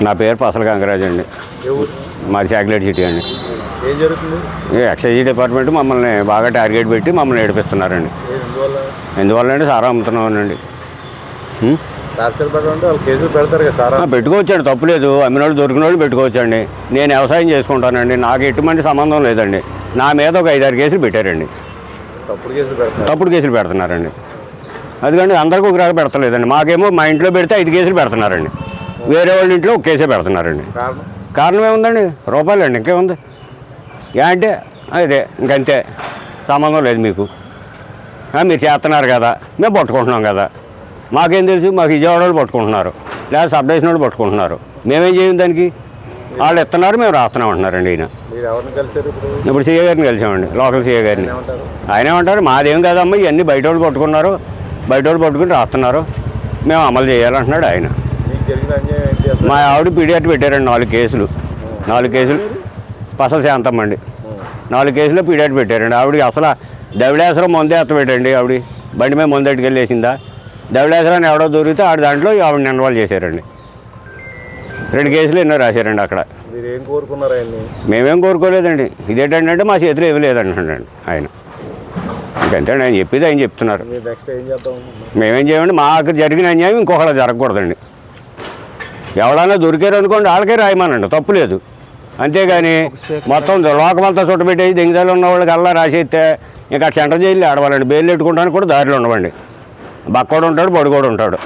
నా పేరు పసల గంగరాజు అండి. మాది చాక్లెట్ సిటీ అండి. ఏం జరుగుతుంది? ఎక్సైజ్ డిపార్ట్మెంట్ మమ్మల్ని బాగా టార్గెట్ పెట్టి మమ్మల్ని ఏడిపిస్తున్నారండి. ఎందువల్ల అండి? సారా అమ్ముతున్నామనండి. పెట్టుకోవచ్చండి, తప్పులేదు. అమ్మిన వాళ్ళు దొరికిన వాళ్ళు పెట్టుకోవచ్చండి. నేను వ్యవసాయం చేసుకుంటానండి, నాకు ఎటువంటి సంబంధం లేదండి. నా మీద ఒక 5-6 కేసులు పెట్టారండి. తప్పుడు కేసులు పెడుతున్నారండి. అందుకని అందరికీ ఒక రాగా పెడతలేదండి. మాకేమో మా ఇంట్లో పెడితే 5 కేసులు పెడుతున్నారండి. వేరే వాళ్ళ ఇంట్లో ఒక కేసే పెడుతున్నారండి. కారణం ఏముందండి? రూపాయలండి, ఇంకేముంది? అంటే అదే ఇంకంతే, సంబంధం లేదు మీకు. మీరు చేస్తున్నారు కదా, మేము పట్టుకుంటున్నాం కదా. మాకేం తెలుసు? మాకు విజయవాడ వాళ్ళు పట్టుకుంటున్నారు, లేదా సబ్ డివిజన్ వాళ్ళు పట్టుకుంటున్నారు. మేమేం చేయం దానికి? వాళ్ళు ఇస్తున్నారు, మేము రాస్తున్నాం అంటున్నారండి. ఈయన ఇప్పుడు సీఏ గారిని కలిసామండి, లోకల్ సీఏ గారిని. ఆయన ఏమంటారు? మాదేం కాదమ్మా, ఇవన్నీ బయట వాళ్ళు పట్టుకున్నారు, బయట వాళ్ళు పట్టుకుని రాస్తున్నారు, మేము అమలు చేయాలంటున్నాడు ఆయన. మా ఆవిడ పీడియాట్ పెట్టారండి 4 కేసులు. 4 కేసులు పసల శాంతమ్మ అండి. 4 కేసులు పీడియాట్ పెట్టారండి. ఆవిడకి అసలు దవిడేశ్వరం ముందే ఎత్తపెట్టండి. ఆవిడ బండి మీద ముందటికి వెళ్ళేసిందా? దవిడేశ్వరాన్ని ఎవడో దొరికితే ఆవిడ దాంట్లో ఆవిడని ఇన్వాల్వ్ చేశారండి. 2 కేసులు ఎన్నో రాశారండి అక్కడ. మేమేం కోరుకోలేదండి. ఇదేంటంటే మా చేతిలో ఏమీ లేదంటున్నాడు ఆయన. ఇంకంతే ఆయన చెప్పేది ఆయన చెప్తున్నారు. మేమేం చేయమండి? మాకు జరిగిన అన్యాయం ఇంకొకలా జరగకూడదండి. ఎవడన్నా దొరికారు అనుకోండి, వాళ్ళకే రాయమానండి, తప్పు లేదు. అంతేగాని మొత్తం లోకమంతా చుట్టబెట్టేసి దెంగిదాలు ఉన్న వాళ్ళకి అలా రాసేస్తే ఇంకా సెంటర్ జైలు ఆడవాలండి. బెయిల్ పెట్టుకోవడానికి కూడా దారిలో ఉండవండి. బక్కోడు ఉంటాడు, బడుకోడు ఉంటాడు.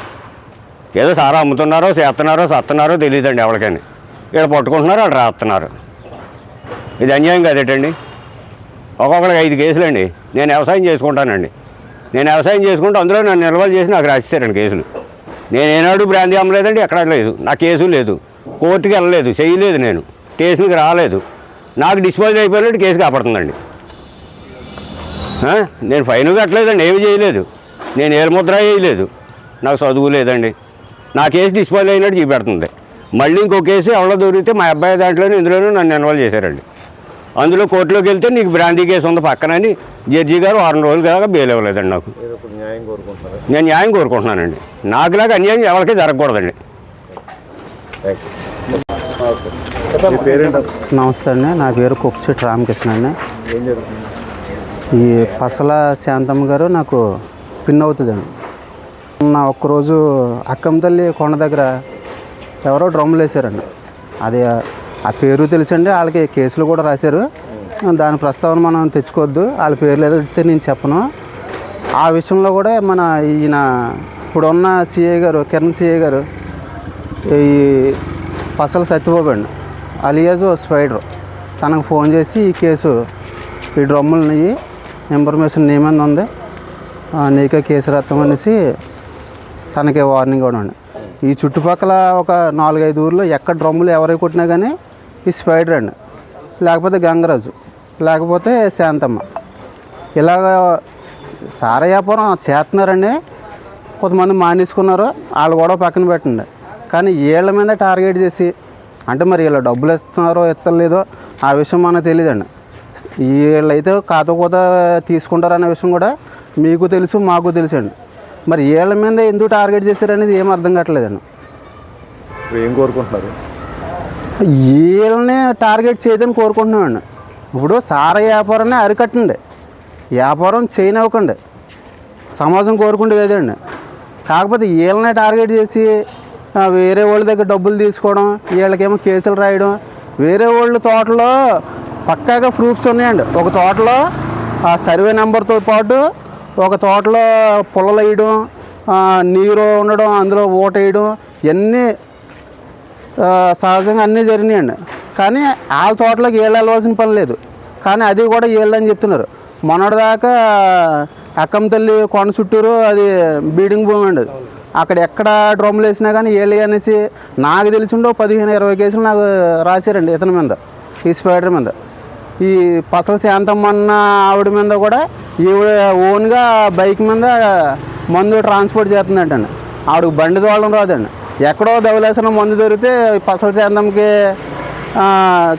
ఏదో సారా అమ్ముతున్నారో, చేస్తున్నారో, సత్తున్నారో తెలియదండి ఎవరికని. ఇక్కడ పట్టుకుంటున్నారు, వాళ్ళు రాస్తున్నారు. ఇది అన్యాయం కదేటండి? ఒక్కొక్కరికి 5 కేసులండి. నేను వ్యవసాయం చేసుకుంటానండి. నేను వ్యవసాయం చేసుకుంటే అందులో నన్ను నిల్వలు చేసి నాకు రాసిస్తారండి కేసులు. నేను ఏనాడు బ్రాంతి అమ్మలేదండి, ఎక్కడా లేదు. నా కేసు లేదు, కోర్టుకి వెళ్ళలేదు, చేయలేదు, నేను స్టేషన్కి రాలేదు. నాకు డిస్పోజ్ అయిపోయినట్టు కేసు కాపాడుతుందండి. నేను ఫైన్ కట్టలేదండి, ఏమి చేయలేదు, నేను ఏలుముద్ర వేయలేదు, నాకు చదువు లేదండి. నా కేసు డిస్పోజ్ అయినట్టు చూపెడుతుంది. మళ్ళీ ఇంకో కేసు ఎవరో దొరికితే మా అబ్బాయి దాంట్లోనే ఇందులోనూ నన్ను ఇన్వాల్వ్ చేశారండి. అందులో కోర్టులోకి వెళ్తే నీకు బ్రాంతి కేసు ఉంది పక్కనని జడ్జి గారు 6 రోజులు కాక బెయిల్ ఇవ్వలేదండి నాకు. నేను న్యాయం కోరుకుంటున్నానండి. నాకులాగా అన్యాయం ఎవరికీ జరగకూడదండి. నమస్తే అండి, నా పేరు కొప్పిశెట్టి రామకృష్ణ అండి. ఈ పసల శాంతమ్మ గారు నాకు పిన్ అవుతుందండి. నా ఒక్కరోజు అక్కంతల్లి కొండ దగ్గర ఎవరో డ్రమ్ములు వేసారండి. అది ఆ పేరు తెలుసండి, వాళ్ళకి కేసులు కూడా రాశారు. దాని ప్రస్తావన మనం తెచ్చుకోవద్దు, వాళ్ళ పేర్లు ఏదో ఇస్తే నేను చెప్పను. ఆ విషయంలో కూడా మన ఈయన ఇప్పుడున్న సిఐ గారు, కిరణ్ సిఐ గారు, ఈ పసల సత్యబాబు అండి అలియాజు స్పైడర్, తనకు ఫోన్ చేసి ఈ కేసు, ఈ డ్రమ్ములని ఇన్ఫర్మేషన్ నీ మీద ఉంది, నీకే కేసు రాస్తాం అనేసి తనకి వార్నింగ్ కూడా అండి. ఈ చుట్టుపక్కల ఒక 4-5 ఊర్లో ఎక్కడ డ్రమ్ములు ఎవరికి కొట్టినా కానీ ఈ స్పైడర్ అండి, లేకపోతే గంగరాజు, లేకపోతే శాంతమ్మ, ఇలాగ సారా వ్యాపారం చేస్తున్నారండి. కొంతమంది మానేసుకున్నారు, వాళ్ళు కూడా పక్కన పెట్టండి. కానీ వీళ్ళ మీద టార్గెట్ చేసి, అంటే మరి వీళ్ళు డబ్బులు ఇస్తున్నారో ఇస్తలేదో ఆ విషయం మనకు తెలియదండి. వీళ్ళైతే కాత కోత తీసుకుంటారనే విషయం కూడా మీకు తెలుసు, మాకు తెలుసండి. మరి వీళ్ళ మీద ఎందుకు టార్గెట్ చేశారనేది ఏం అర్థం కావట్లేదండి. ఏం కోరుకుంటున్నారు? వీళ్ళని టార్గెట్ చేయదని కోరుకుంటున్నామండి. ఇప్పుడు సారా వ్యాపారాన్ని అరికట్టండి, వ్యాపారం చేయనివ్వకండి, సమాజం కోరుకుంటే లేదండి. కాకపోతే వీళ్ళనే టార్గెట్ చేసి వేరే వాళ్ళ దగ్గర డబ్బులు తీసుకోవడం, వీళ్ళకేమో కేసులు రాయడం. వేరే వాళ్ళ తోటలో పక్కాగా ప్రూఫ్స్ ఉన్నాయండి. ఒక తోటలో ఆ సర్వే నెంబర్తో పాటు ఒక తోటలో పొలలు వేయడం, నీరు ఉండడం, అందులో ఓట వేయడం, ఇవన్నీ సహజంగా అన్నీ జరిగినాయండి. కానీ వాళ్ళ తోటలోకి వీళ్ళు వెళ్ళవలసిన పని లేదు, కానీ అది కూడా వీళ్ళని చెప్తున్నారు. మొన్నటిదాకా అక్కంతల్లి కొండ చుట్టూరు అది బీడింగ్ భూమి అండి. అక్కడ ఎక్కడ డ్రమ్ములు వేసినా కానీ వీళ్ళు అనేసి నాకు తెలిసిండో 15-20 కేసులు నాకు రాశారండి ఇతని మీద, ఈ స్పైడర్ మీద. ఈ పసల శాంతమ్మ అన్న ఆవిడ మీద కూడా ఈవిడ ఓన్గా బైక్ మీద మందు ట్రాన్స్పోర్ట్ చేస్తుందంటండి. ఆవిడకి బండి తోలడం రాదండి. ఎక్కడో ధవళేశ్వరం మందు దొరికితే పసల శాంతంకి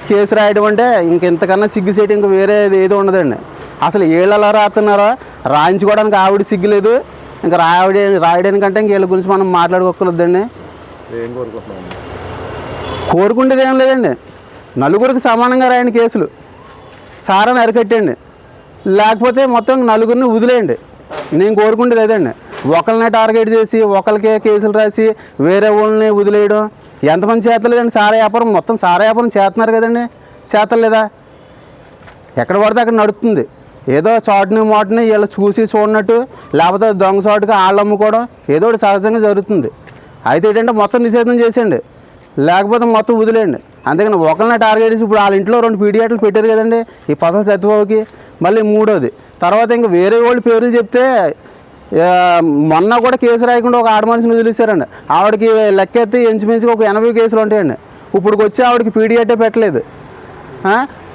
కేసు రాయడం అంటే ఇంతకన్నా సిగ్గు చేయడం ఇంక వేరే ఏది ఉండదండి. అసలు వీళ్ళు ఎలా రాస్తున్నారో రాయించుకోవడానికి ఆవిడ సిగ్గులేదు, ఇంకా రాయడానికంటే ఇంక వీళ్ళ గురించి మనం మాట్లాడుకోకూడదండి. ఏం కోరుకుంటున్నాను? కోరుకుంటేది ఏం లేదండి, నలుగురికి సమానంగా రాయండి కేసులు, సారాన్ని అరికట్టండి, లేకపోతే మొత్తం నలుగురిని వదిలేయండి. నేను కోరుకుంటేది లేదండి. ఒకరిని టార్గెట్ చేసి ఒకరికే కేసులు రాసి వేరే వాళ్ళని వదిలేయడం ఎంతమంది చేస్తలేదండి. సారా వ్యాపారం మొత్తం సారా వ్యాపారం చేస్తున్నారు కదండి, చేస్తలేదా? ఎక్కడ పడితే అక్కడ నడుస్తుంది. ఏదో చాటుని మోటని వీళ్ళు చూసి చూడనట్టు, లేకపోతే దొంగ చాటుగా వాళ్ళు అమ్ముకోవడం ఏదో ఒకటి సహజంగా జరుగుతుంది. అయితే ఏంటంటే మొత్తం నిషేధం చేసేయండి, లేకపోతే మొత్తం వదిలేయండి. అందుకని ఒకరిని టార్గెట్ చేసి ఇప్పుడు వాళ్ళ ఇంట్లో 2 పీడియాట్లు పెట్టారు కదండి, ఈ పసల సత్యబాబుకి, మళ్ళీ 3వది. తర్వాత ఇంకా వేరే వాళ్ళ పేర్లు చెప్తే మొన్న కూడా కేసు రాయకుండా ఒక ఆడ మనిషిని వదిలేశారండి. ఆవిడకి లెక్కెత్తి ఇంచుమించుగా ఒక 80 కేసులు ఉంటాయండి. ఇప్పుడు వచ్చి ఆవిడకి పీడియాటే పెట్టలేదు.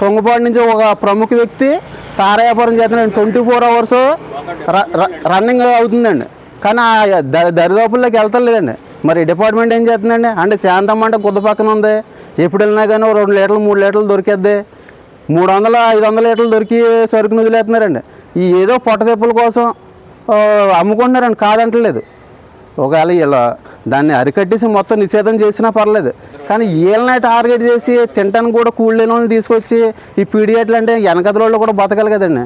తొంగపాడు నుంచి ఒక ప్రముఖ వ్యక్తి సారా వ్యాపారం చేస్తున్నాడు, 24 hours రన్నింగ్ అవుతుందండి. కానీ ఆ దరిదాపుల్లోకి వెళ్తలేదండి. మరి డిపార్ట్మెంట్ ఏం చేస్తుందండి? అంటే శాంతమ్మ అంటే గుద్ద పక్కన ఉంది, ఎప్పుడు వెళ్ళినా కానీ 2 లీటర్లు 3 లీటర్లు దొరికేద్ది, 300-500 లీటర్లు దొరికి సరుకుని వదిలేస్తున్నారండి. ఈ ఏదో పొట్టదెప్పుల కోసం అమ్ముకుంటున్నారండి, కాదంటలేదు. ఒకవేళ వీళ్ళ దాన్ని అరికట్టేసి మొత్తం నిషేధం చేసినా పర్లేదు, కానీ వీళ్ళని టార్గెట్ చేసి తినడానికి కూడా కూల్ లేని వాళ్ళని తీసుకొచ్చి ఈ పీడియాట్లు అంటే వెనకదల వాళ్ళు కూడా బతకాలి కదండి.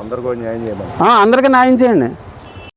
అందరికీ న్యాయం చేయమని అందరికీ న్యాయం చేయండి.